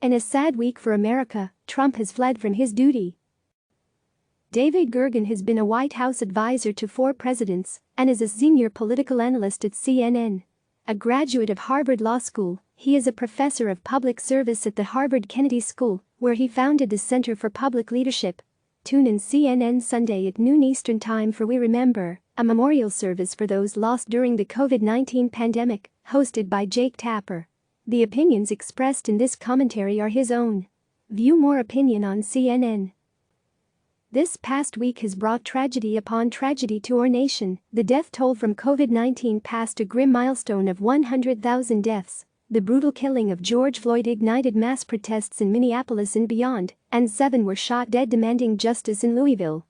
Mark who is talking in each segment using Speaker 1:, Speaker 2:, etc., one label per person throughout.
Speaker 1: In a sad week for America, Trump has fled from his duty. David Gergen has been a White House advisor to 4 presidents and is a senior political analyst at CNN. A graduate of Harvard Law School, he is a professor of public service at the Harvard Kennedy School, where he founded the Center for Public Leadership. Tune in CNN Sunday at noon Eastern Time for We Remember, a memorial service for those lost during the COVID-19 pandemic, hosted by Jake Tapper. The opinions expressed in this commentary are his own. View more opinion on CNN. This past week has brought tragedy upon tragedy to our nation. The death toll from COVID-19 passed a grim milestone of 100,000 deaths. The brutal killing of George Floyd ignited mass protests in Minneapolis and beyond, and 7 were shot dead demanding justice in Louisville.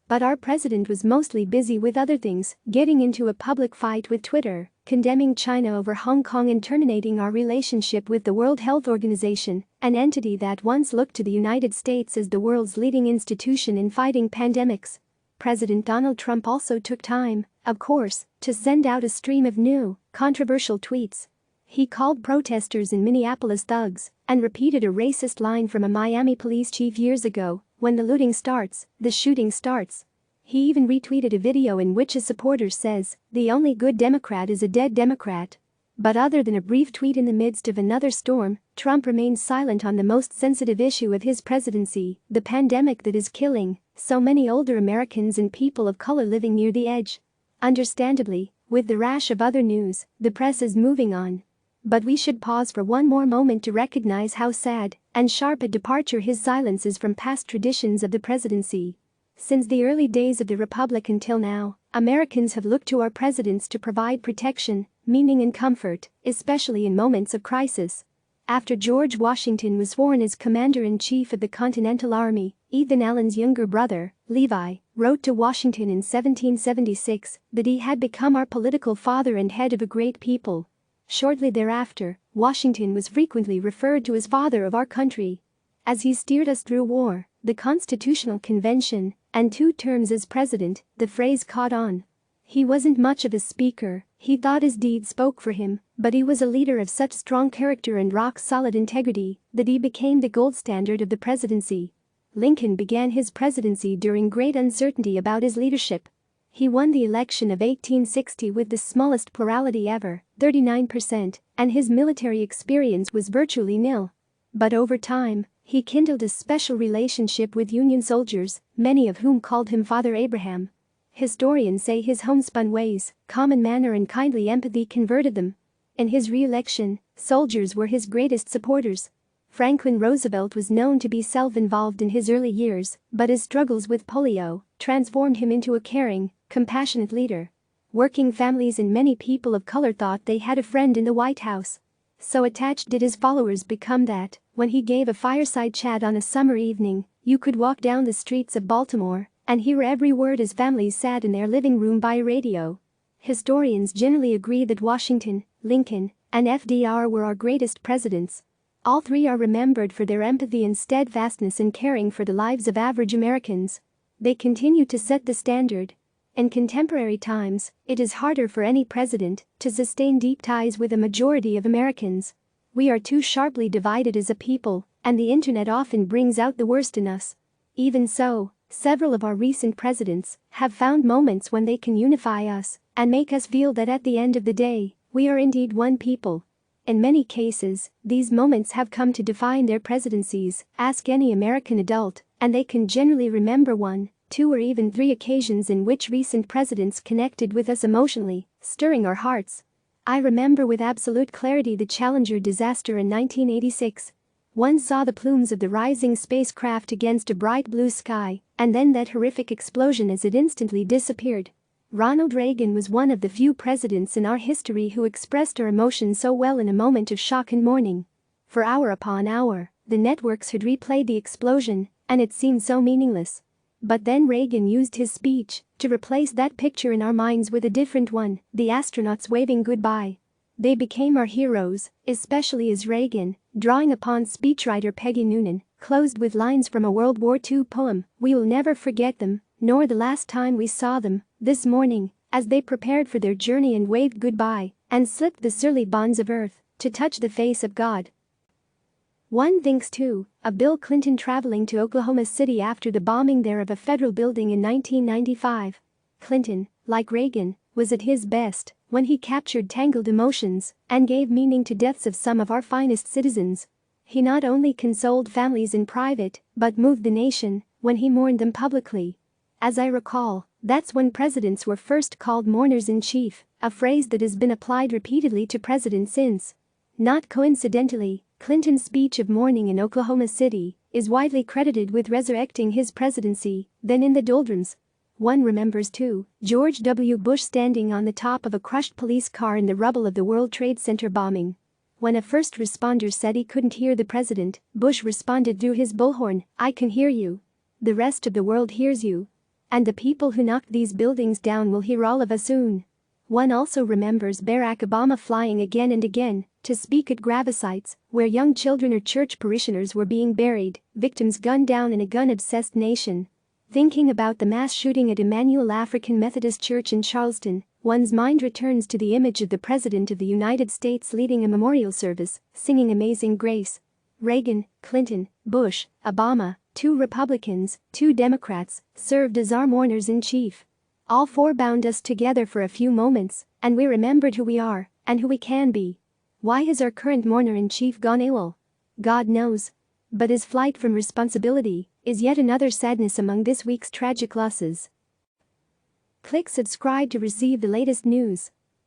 Speaker 1: But our president was mostly busy with other things, getting into a public fight with Twitter, condemning China over Hong Kong and terminating our relationship with the World Health Organization, an entity that once looked to the United States as the world's leading institution in fighting pandemics. President Donald Trump also took time, of course, to send out a stream of new, controversial tweets. He called protesters in Minneapolis thugs and repeated a racist line from a Miami police chief years ago, "When the looting starts, the shooting starts." He even retweeted a video in which a supporter says, "The only good Democrat is a dead Democrat." But other than a brief tweet in the midst of another storm, Trump remains silent on the most sensitive issue of his presidency, the pandemic that is killing so many older Americans and people of color living near the edge. Understandably, with the rash of other news, the press is moving on. But we should pause for one more moment to recognize how sad and sharp a departure his silence is from past traditions of the presidency. Since the early days of the Republic until now, Americans have looked to our presidents to provide protection, meaning and comfort, especially in moments of crisis. After George Washington was sworn as Commander-in-Chief of the Continental Army, Ethan Allen's younger brother, Levi, wrote to Washington in 1776 that he had become our political father and head of a great people. Shortly thereafter, Washington was frequently referred to as father of our country. As he steered us through war, the Constitutional Convention, and 2 terms as president, the phrase caught on. He wasn't much of a speaker, he thought his deeds spoke for him, but he was a leader of such strong character and rock-solid integrity that he became the gold standard of the presidency. Lincoln began his presidency during great uncertainty about his leadership. He won the election of 1860 with the smallest plurality ever, 39%, and his military experience was virtually nil. But over time, he kindled a special relationship with Union soldiers, many of whom called him Father Abraham. Historians say his homespun ways, common manner and kindly empathy converted them. In his re-election, soldiers were his greatest supporters. Franklin Roosevelt was known to be self-involved in his early years, but his struggles with polio transformed him into a caring, compassionate leader. Working families and many people of color thought they had a friend in the White House. So attached did his followers become that, when he gave a fireside chat on a summer evening, you could walk down the streets of Baltimore and hear every word his family sat in their living room by radio. Historians generally agree that Washington, Lincoln, and FDR were our greatest presidents. All 3 are remembered for their empathy and steadfastness in caring for the lives of average Americans. They continue to set the standard. In contemporary times, it is harder for any president to sustain deep ties with a majority of Americans. We are too sharply divided as a people, and the internet often brings out the worst in us. Even so, several of our recent presidents have found moments when they can unify us and make us feel that at the end of the day, we are indeed one people. In many cases, these moments have come to define their presidencies. Ask any American adult, and they can generally remember 1, 2 or even 3 occasions in which recent presidents connected with us emotionally, stirring our hearts. I remember with absolute clarity the Challenger disaster in 1986. One saw the plumes of the rising spacecraft against a bright blue sky, and then that horrific explosion as it instantly disappeared. Ronald Reagan was one of the few presidents in our history who expressed our emotion so well in a moment of shock and mourning. For hour upon hour, the networks had replayed the explosion, and it seemed so meaningless. But then Reagan used his speech to replace that picture in our minds with a different one, the astronauts waving goodbye. They became our heroes, especially as Reagan, drawing upon speechwriter Peggy Noonan, closed with lines from a World War II poem, "We will never forget them, nor the last time we saw them, this morning, as they prepared for their journey and waved goodbye, and slipped the surly bonds of earth, to touch the face of God." One thinks too of Bill Clinton traveling to Oklahoma City after the bombing there of a federal building in 1995. Clinton, like Reagan, was at his best when he captured tangled emotions and gave meaning to deaths of some of our finest citizens. He not only consoled families in private but moved the nation when he mourned them publicly. As I recall, that's when presidents were first called mourners-in-chief, a phrase that has been applied repeatedly to presidents since. Not coincidentally, Clinton's speech of mourning in Oklahoma City is widely credited with resurrecting his presidency, then in the doldrums. One remembers too George W. Bush standing on the top of a crushed police car in the rubble of the World Trade Center bombing. When a first responder said he couldn't hear the president, Bush responded through his bullhorn, "I can hear you. The rest of the world hears you. And the people who knocked these buildings down will hear all of us soon." One also remembers Barack Obama flying again and again to speak at gravesites where young children or church parishioners were being buried, victims gunned down in a gun-obsessed nation. Thinking about the mass shooting at Emmanuel African Methodist Church in Charleston, one's mind returns to the image of the President of the United States leading a memorial service, singing Amazing Grace. Reagan, Clinton, Bush, Obama, 2 Republicans, 2 Democrats, served as our mourners-in-chief. All 4 bound us together for a few moments, and we remembered who we are and who we can be. Why has our current mourner-in-chief gone AWOL? God knows. But his flight from responsibility is yet another sadness among this week's tragic losses. Click subscribe to receive the latest news.